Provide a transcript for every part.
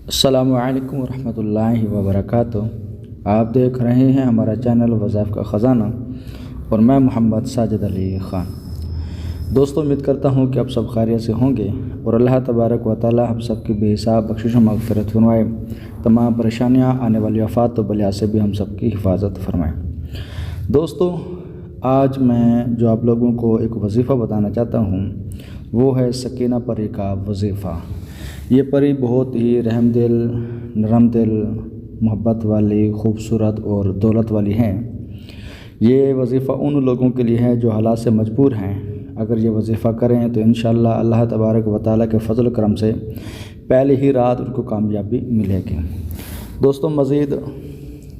السلام علیکم ورحمۃ اللہ وبرکاتہ۔ آپ دیکھ رہے ہیں ہمارا چینل وظائف کا خزانہ اور میں محمد ساجد علی خان۔ دوستو، امید کرتا ہوں کہ آپ سب خیریت سے ہوں گے اور اللہ تبارک و تعالی ہم سب کی بے حساب بخشش و مغفرت فرمائے، تمام پریشانیاں آنے والی آفات و بلا سے بھی ہم سب کی حفاظت فرمائے۔ دوستو، آج میں جو آپ لوگوں کو ایک وظیفہ بتانا چاہتا ہوں وہ ہے سکینہ پری کا وظیفہ۔ یہ پری بہت ہی رحم دل، نرم دل، محبت والی، خوبصورت اور دولت والی ہیں۔ یہ وظیفہ ان لوگوں کے لیے ہے جو حالات سے مجبور ہیں۔ اگر یہ وظیفہ کریں تو انشاءاللہ اللہ تبارک و تعالیٰ کے فضل و کرم سے پہلی ہی رات ان کو کامیابی ملے گی۔ دوستو، مزید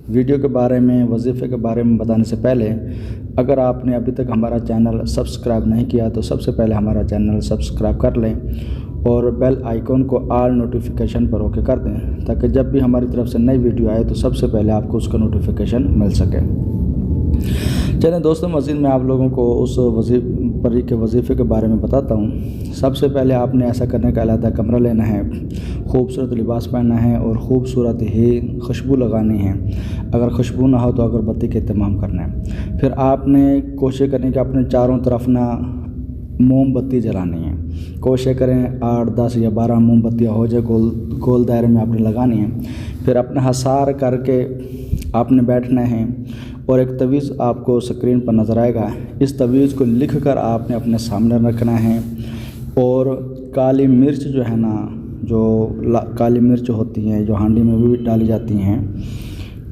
ویڈیو کے بارے میں، وظیفے کے بارے میں بتانے سے پہلے اگر آپ نے ابھی تک ہمارا چینل سبسکرائب نہیں کیا تو سب سے پہلے ہمارا چینل سبسکرائب کر لیں اور بیل آئیکن کو آل نوٹیفیکیشن پر اوکے کر دیں تاکہ جب بھی ہماری طرف سے نئی ویڈیو آئے تو سب سے پہلے آپ کو اس کا نوٹیفیکیشن مل سکے۔ چلیں دوستوں، مزید میں آپ لوگوں کو اس پری کے وظیفے کے بارے میں بتاتا ہوں۔ سب سے پہلے آپ نے ایسا کرنے کا علیحدہ کمرہ لینا ہے، خوبصورت لباس پہننا ہے اور خوبصورت ہی خوشبو لگانی ہے۔ اگر خوشبو نہ ہو تو اگربتی کا اہتمام کرنا ہے۔ پھر آپ نے کوشش کرنی کہ اپنے چاروں طرف موم بتی جلانی ہے۔ کوشش کریں 8، 10 یا 12 موم بتیاں ہو جائے، گول دائرے میں آپ نے لگانی ہے۔ پھر اپنا حصار کر کے آپ نے بیٹھنا ہے اور ایک تعویذ آپ کو اسکرین پر نظر آئے گا۔ اس تعویذ کو لکھ کر آپ نے اپنے سامنے رکھنا ہے اور کالی مرچ جو ہے نا، جو کالی مرچ ہوتی ہیں جو ہانڈی میں بھی ڈالی جاتی ہیں،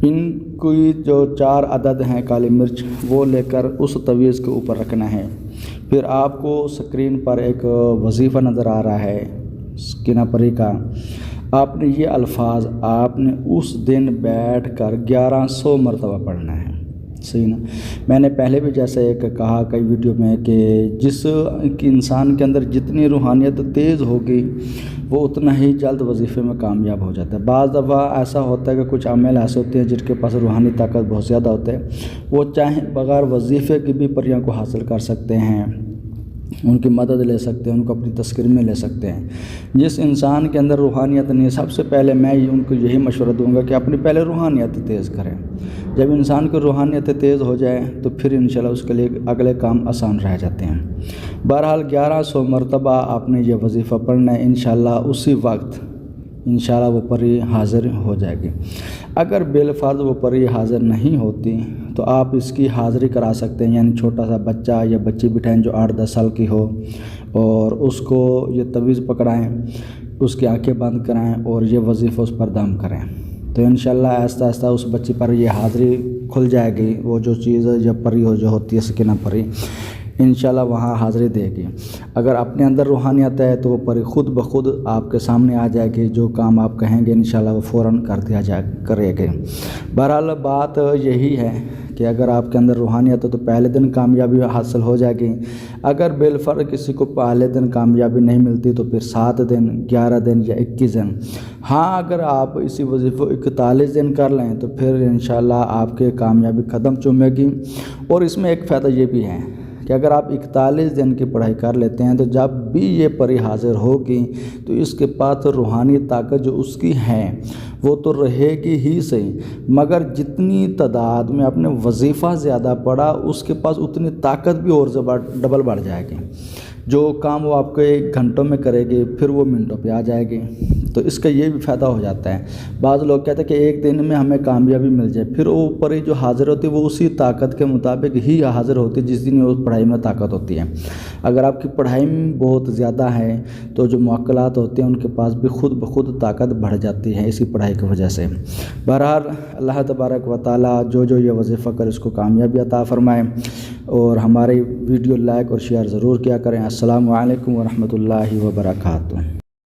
ان کی جو 4 عدد ہیں کالی مرچ وہ لے کر اس تعویذ کے اوپر رکھنا ہے۔ پھر آپ کو اسکرین پر ایک وظیفہ نظر آ رہا ہے سکینہ پری کا۔ آپ نے یہ الفاظ آپ نے اس دن بیٹھ کر 1100 مرتبہ پڑھنا ہے، صحیح نا؟ میں نے پہلے بھی جیسے ایک کہا کئی ویڈیو میں کہ جس انسان کے اندر جتنی روحانیت تیز ہوگی وہ اتنا ہی جلد وظیفے میں کامیاب ہو جاتا ہے۔ بعض دفعہ ایسا ہوتا ہے کہ کچھ عامل ایسے ہوتے ہیں جن کے پاس روحانی طاقت بہت زیادہ ہوتے ہیں، وہ چاہیں بغیر وظیفے کی بھی پریوں کو حاصل کر سکتے ہیں، ان کی مدد لے سکتے ہیں، ان کو اپنی تذکر میں لے سکتے ہیں۔ جس انسان کے اندر روحانیت نہیں ہے، سب سے پہلے میں ان کو یہی مشورہ دوں گا کہ اپنی پہلے روحانیت تیز کریں۔ جب انسان کی روحانیت تیز ہو جائے تو پھر انشاءاللہ اس کے لیے اگلے کام آسان رہ جاتے ہیں۔ بہرحال 1100 مرتبہ آپ نے یہ وظیفہ پڑھنا ہے، انشاءاللہ اسی وقت انشاءاللہ وہ پری حاضر ہو جائے گی۔ اگر بالفرض وہ پری حاضر نہیں ہوتی تو آپ اس کی حاضری کرا سکتے ہیں، یعنی چھوٹا سا بچہ یا بچی بٹھائیں جو 8-10 سال کی ہو اور اس کو یہ تعویذ پکڑائیں، اس کی آنکھیں بند کرائیں اور یہ وظیفہ اس پر دم کریں تو انشاءاللہ آہستہ آہستہ اس بچی پر یہ حاضری کھل جائے گی۔ وہ جو چیز یا پری جو ہوتی ہے سکینہ پری، انشاءاللہ وہاں حاضری دے گی۔ اگر اپنے اندر روحانیت ہے تو وہ پری خود بخود آپ کے سامنے آ جائے گی، جو کام آپ کہیں گے انشاءاللہ وہ فوراً کرے گی۔ بہرحال بات یہی ہے کہ اگر آپ کے اندر روحانیت ہے تو پہلے دن کامیابی حاصل ہو جائے گی۔ اگر بالفرض کسی کو پہلے دن کامیابی نہیں ملتی تو پھر 7 دن، 11 دن یا 21 دن۔ ہاں، اگر آپ اسی وظیفے کو 41 دن کر لیں تو پھر انشاءاللہ آپ کے کامیابی قدم چومے گی۔ اور اس میں ایک فائدہ یہ بھی ہے کہ اگر آپ 41 دن کی پڑھائی کر لیتے ہیں تو جب بھی یہ پری حاضر ہوگی تو اس کے پاس روحانی طاقت جو اس کی ہے وہ تو رہے گی ہی صحیح، مگر جتنی تعداد میں آپ نے وظیفہ زیادہ پڑھا اس کے پاس اتنی طاقت بھی اور ڈبل بڑھ جائے گی۔ جو کام وہ آپ کے گھنٹوں میں کرے گی پھر وہ منٹوں پہ آ جائے گی۔ تو اس کا یہ بھی فائدہ ہو جاتا ہے۔ بعض لوگ کہتے ہیں کہ ایک دن میں ہمیں کامیابی مل جائے، پھر وہ پری جو حاضر ہوتی ہے وہ اسی طاقت کے مطابق ہی حاضر ہوتی ہے جس دن وہ پڑھائی میں طاقت ہوتی ہے۔ اگر آپ کی پڑھائی میں بہت زیادہ ہے تو جو معقلات ہوتے ہیں ان کے پاس بھی خود بخود طاقت بڑھ جاتی ہے اسی پڑھائی کی وجہ سے۔ بہرحال اللہ تبارک و تعالیٰ جو یہ وظیفہ کر اس کو کامیابی عطا فرمائے اور ہماری ویڈیو لائک اور شیئر ضرور کیا کریں۔ السلام علیکم ورحمۃ اللہ وبرکاتہ۔